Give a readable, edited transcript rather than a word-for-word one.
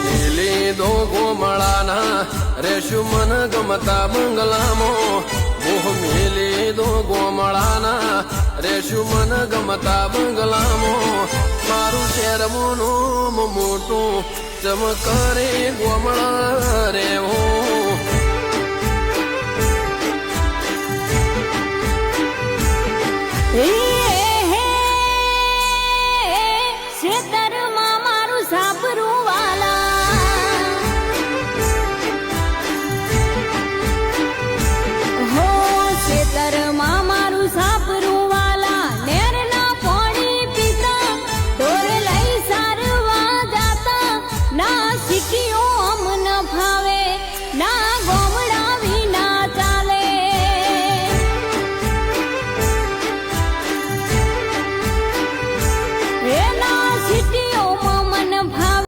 મેલી દો ગોમળાના રેશું મન ગમતા બંગલામાં મોહ મેલી દો ગોમળાના રેશું મન ગમતા બંગલામાં મારું શેરમોનું મોટું ચમકરે ગોમળા રેવું Hey!